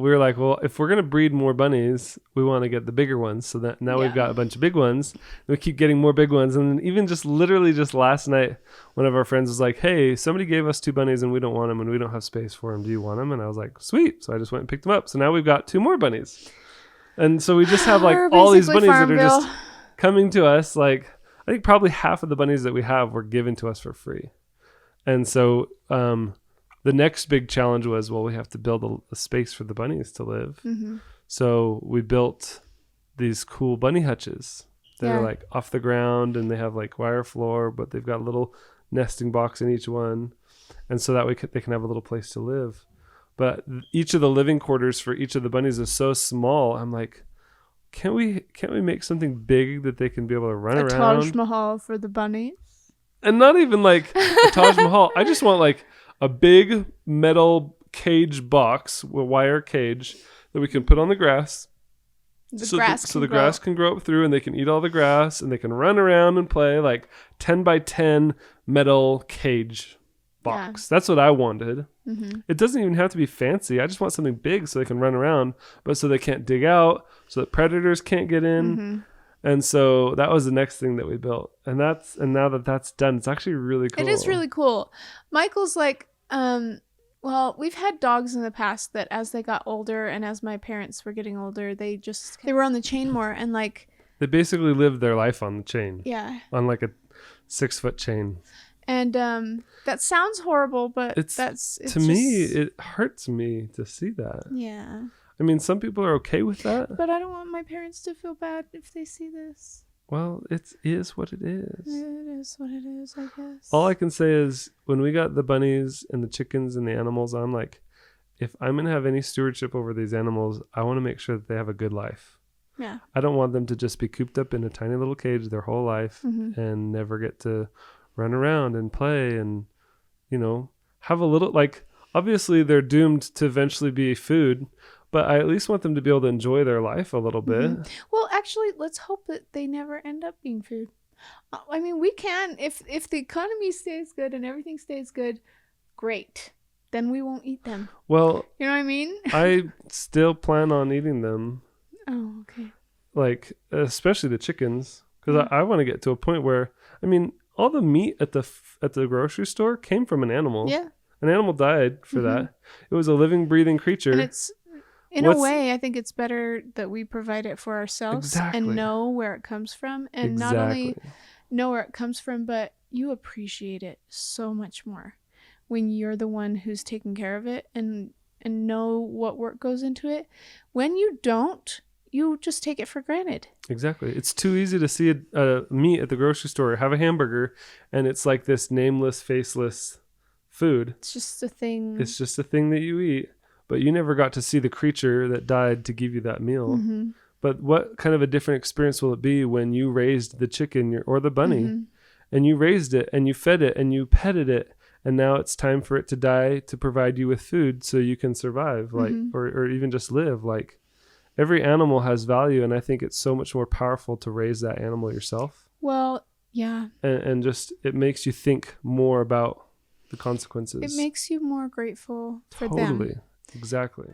we were like, well, if we're going to breed more bunnies, we want to get the bigger ones. So that now we've got a bunch of big ones. We keep getting more big ones. And even just literally just last night, one of our friends was like, hey, somebody gave us 2 bunnies and we don't want them and we don't have space for them. Do you want them? And I was like, sweet. So I just went and picked them up. So now we've got 2 more bunnies. And so we just have like all these bunnies that are just coming to us. Like, I think probably half of the bunnies that we have were given to us for free. And so, the next big challenge was, well, we have to build a space for the bunnies to live. Mm-hmm. So we built these cool bunny hutches that are like off the ground and they have like wire floor, but they've got a little nesting box in each one. And so that way they can have a little place to live. But each of the living quarters for each of the bunnies is so small. I'm like, can't we make something big that they can be able to run around? A Taj Mahal for the bunnies. And not even like a Taj Mahal. I just want like a big metal cage box, a wire cage that we can put on the grass. So the grass can grow up through and they can eat all the grass and they can run around and play, like 10 by 10 metal cage box. That's what I wanted. Mm-hmm. It doesn't even have to be fancy. I just want something big so they can run around, but so they can't dig out, so that predators can't get in. Mm-hmm. And so that was the next thing that we built. And now that that's done, it's actually really cool. It is really cool. Michael's like, well, we've had dogs in the past that as they got older and as my parents were getting older, they were on the chain more and like. They basically lived their life on the chain. Yeah. On like a 6-foot chain. And that sounds horrible, but it's to me, it hurts me to see that. Yeah. I mean, some people are okay with that. But I don't want my parents to feel bad if they see this. Well, it is what it is. It is what it is, I guess. All I can say is when we got the bunnies and the chickens and the animals, I'm like, if I'm going to have any stewardship over these animals, I want to make sure that they have a good life. Yeah. I don't want them to just be cooped up in a tiny little cage their whole life and never get to run around and play and, have a little, like, obviously they're doomed to eventually be food. But I at least want them to be able to enjoy their life a little bit. Mm-hmm. Well, actually, let's hope that they never end up being food. I mean, we can. If the economy stays good and everything stays good, great. Then we won't eat them. Well, you know what I mean? I still plan on eating them. Oh, okay. Like, especially the chickens. Because I want to get to a point where, I mean, all the meat at the grocery store came from an animal. Yeah. An animal died for that. It was a living, breathing creature. And it's... In a way, I think it's better that we provide it for ourselves and know where it comes from. And not only know where it comes from, but you appreciate it so much more when you're the one who's taking care of it and know what work goes into it. When you don't, you just take it for granted. Exactly. It's too easy to see a meat at the grocery store, have a hamburger, and it's like this nameless, faceless food. It's just a thing. It's just a thing that you eat. But you never got to see the creature that died to give you that meal. Mm-hmm. But what kind of a different experience will it be when you raised the chicken or the bunny and you raised it and you fed it and you petted it and now it's time for it to die to provide you with food so you can survive, like or even just live. Like, every animal has value, and I think it's so much more powerful to raise that animal yourself. Well, yeah. And just it makes you think more about the consequences. It makes you more grateful for them. Totally. Exactly.